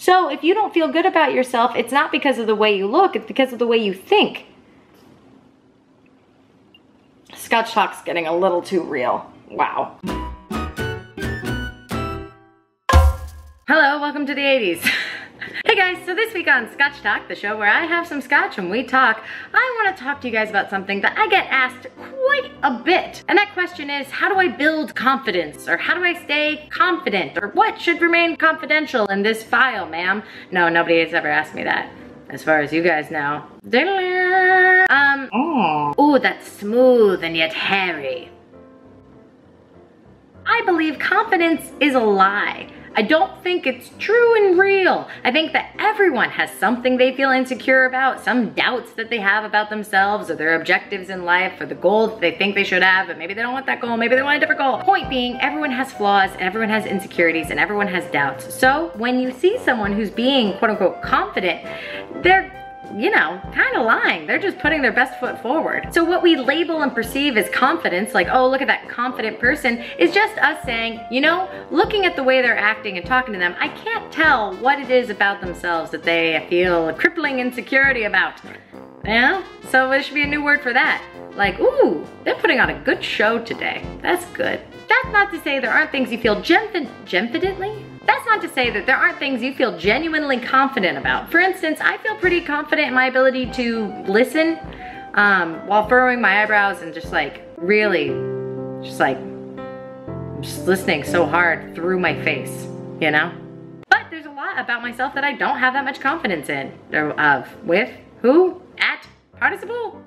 So if you don't feel good about yourself, it's not because of the way you look, it's because of the way you think. Scotch talk's getting a little too real. Wow. Hello, welcome to the 80s. Hey guys, so this week on Scotch Talk, the show where I have some scotch and we talk, I want to talk to you guys about something that I get asked quite a bit. And that question is, how do I build confidence? Or how do I stay confident? Or what should remain confidential in this file, ma'am? No, nobody has ever asked me that, as far as you guys know. Ooh, that's smooth and yet hairy. I believe confidence is a lie. I don't think it's true and real. I think that everyone has something they feel insecure about, some doubts that they have about themselves or their objectives in life or the goal that they think they should have, but maybe they don't want that goal, maybe they want a different goal. Point being, everyone has flaws and everyone has insecurities and everyone has doubts. So when you see someone who's being quote unquote confident, they're kind of lying. They're just putting their best foot forward. So what we label and perceive as confidence, like, oh, look at that confident person, is just us saying, looking at the way they're acting and talking to them, I can't tell what it is about themselves that they feel a crippling insecurity about. Yeah? So there should be a new word for that. Like, ooh, they're putting on a good show today. That's good. That's not to say there aren't things you feel That's not to say that there aren't things you feel genuinely confident about. For instance, I feel pretty confident in my ability to listen while furrowing my eyebrows and just listening so hard through my face, But there's a lot about myself that I don't have that much confidence in. With, who, at, participle.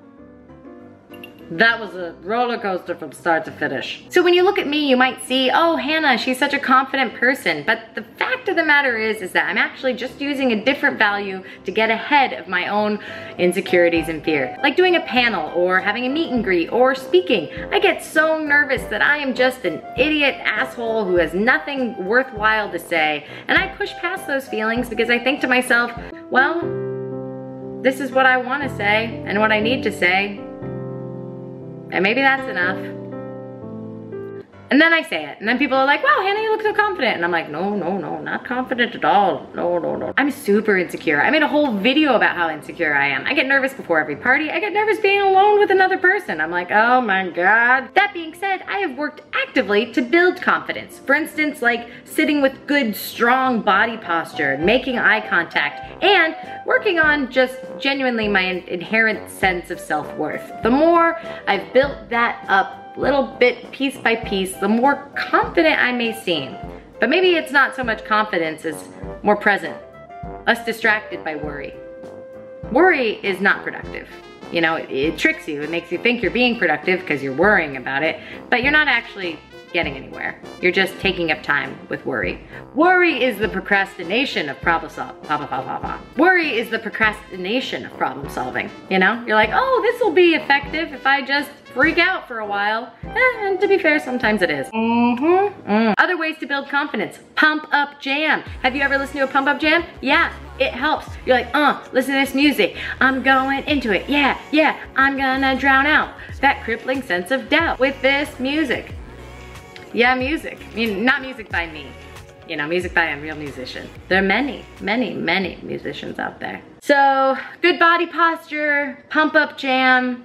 That was a roller coaster from start to finish. So when you look at me, you might see, oh, Hannah, she's such a confident person. But the fact of the matter is that I'm actually just using a different value to get ahead of my own insecurities and fear. Like doing a panel or having a meet and greet or speaking. I get so nervous that I am just an idiot asshole who has nothing worthwhile to say. And I push past those feelings because I think to myself, well, this is what I want to say and what I need to say. And maybe that's enough. And then I say it. And then people are like, wow, Hannah, you look so confident. And I'm like, no, not confident at all. No. I'm super insecure. I made a whole video about how insecure I am. I get nervous before every party. I get nervous being alone with another person. I'm like, oh my God. That being said, I have worked actively to build confidence. For instance, like sitting with good, strong body posture, making eye contact, and working on just genuinely my inherent sense of self-worth. The more I've built that up little bit, piece by piece, the more confident I may seem. But maybe it's not so much confidence as more present, less distracted by worry. Worry is not productive. It tricks you. It makes you think you're being productive because you're worrying about it, but you're not actually getting anywhere. You're just taking up time with worry. Worry is the procrastination of problem solving. Worry is the procrastination of problem solving. You're like, oh, this will be effective if I just freak out for a while. And to be fair, sometimes it is. Other ways to build confidence. Pump up jam. Have you ever listened to a pump up jam? Yeah, it helps. You're like, listen to this music. I'm going into it. Yeah, I'm gonna drown out that crippling sense of doubt with this music. Yeah, music. I mean, not music by me. Music by a real musician. There are many musicians out there. So, good body posture, pump up jam,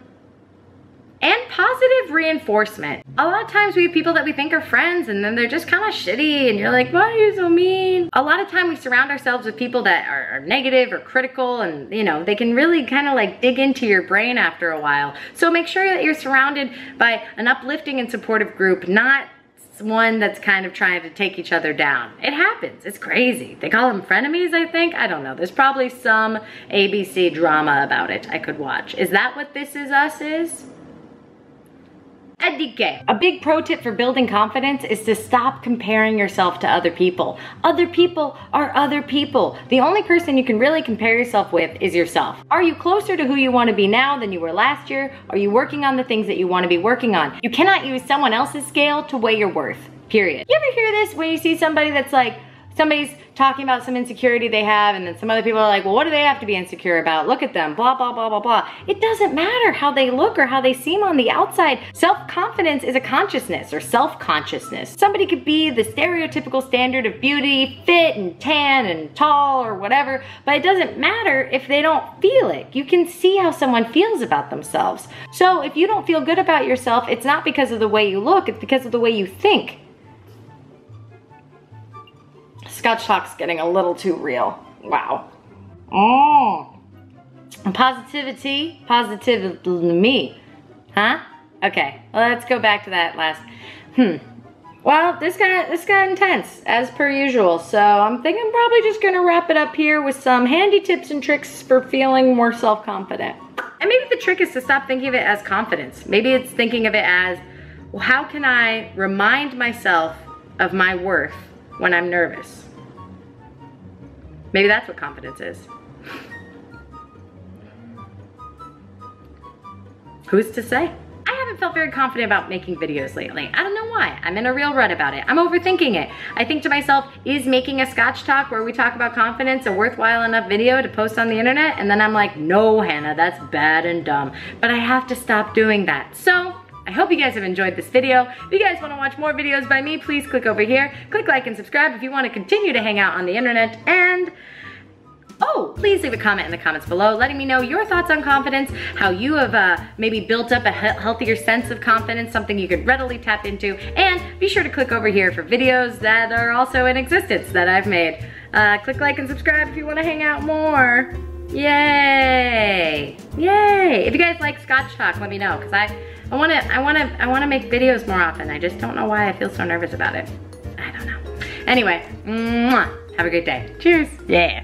and positive reinforcement. A lot of times we have people that we think are friends and then they're just kind of shitty and you're like, why are you so mean? A lot of time we surround ourselves with people that are negative or critical and they can really kind of like dig into your brain after a while. So make sure that you're surrounded by an uplifting and supportive group, not one that's kind of trying to take each other down. It happens. It's crazy. They call them frenemies, I think. I don't know. There's probably some ABC drama about it I could watch. Is that what This Is Us is? A big pro tip for building confidence is to stop comparing yourself to other people. Other people are other people. The only person you can really compare yourself with is yourself. Are you closer to who you want to be now than you were last year? Are you working on the things that you want to be working on? You cannot use someone else's scale to weigh your worth, period. You ever hear this when you see somebody that's like somebody's talking about some insecurity they have, and then some other people are like, well, what do they have to be insecure about? Look at them, blah, blah, blah, blah, blah. It doesn't matter how they look or how they seem on the outside. Self-confidence is a consciousness or self-consciousness. Somebody could be the stereotypical standard of beauty, fit and tan and tall or whatever, but it doesn't matter if they don't feel it. You can see how someone feels about themselves. So if you don't feel good about yourself, it's not because of the way you look, it's because of the way you think. Scotch talk's getting a little too real. Wow. And positivity, positive me. Huh? Okay, well, let's go back to that last. Well, this got intense, as per usual, so I'm thinking I'm probably just gonna wrap it up here with some handy tips and tricks for feeling more self-confident. And maybe the trick is to stop thinking of it as confidence. Maybe it's thinking of it as, well, how can I remind myself of my worth when I'm nervous? Maybe that's what confidence is. Who's to say? I haven't felt very confident about making videos lately. I don't know why. I'm in a real rut about it. I'm overthinking it. I think to myself, is making a Scotch talk where we talk about confidence a worthwhile enough video to post on the internet? And then I'm like, no, Hannah, that's bad and dumb. But I have to stop doing that. So, I hope you guys have enjoyed this video. If you guys want to watch more videos by me, please click over here. Click like and subscribe if you want to continue to hang out on the internet. And oh, please leave a comment in the comments below letting me know your thoughts on confidence, how you have maybe built up a healthier sense of confidence, something you could readily tap into. And be sure to click over here for videos that are also in existence that I've made. Click like and subscribe if you want to hang out more. Yay! Yay! If you guys like Scotch talk, let me know, because I want to make videos more often. I just don't know why I feel so nervous about it. I don't know. Anyway, mwah, have a great day. Cheers. Yeah.